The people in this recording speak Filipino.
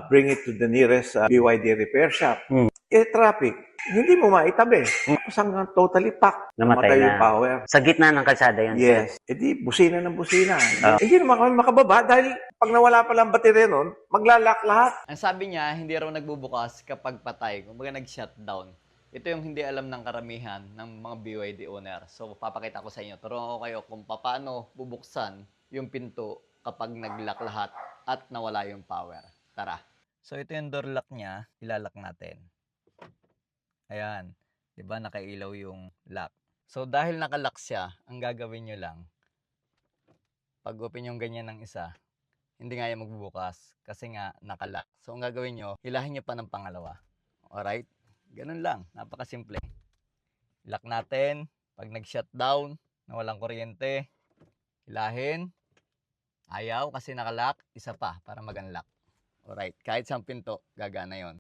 bring it to the nearest BYD repair shop. Traffic, hindi mo maitabi. Tapos hanggang totally packed. Namatay yung na. power. Sa gitna ng kalsada yun. Yes. Busina ng busina. Hindi naman kami makababa dahil pag nawala pa lang baterya nun, maglalak lahat. Ang sabi niya, hindi raw nagbubukas kapag patay. Kumbaga nag-shutdown. Ito yung hindi alam ng karamihan ng mga BYD owner. So, papakita ko sa inyo. Turuan ko kayo kung paano bubuksan yung pinto kapag nag-lock lahat at nawala yung power. Tara. So, ito yung door lock niya. Ilalak natin. Ayan. Diba, nakailaw yung lock. So, dahil nakalock siya, ang gagawin nyo lang, pag-open yung ganyan ng isa, hindi nga yan magbubukas kasi nga nakalock. So, ang gagawin nyo, hilahin nyo pa ng pangalawa. Alright? Ganun lang. Napakasimple. Lock natin. Pag nag-shutdown, na walang kuryente, hilahin. Ayaw kasi nakalock. Isa pa para mag-unlock. Alright. Kahit sa pinto, gagana yon.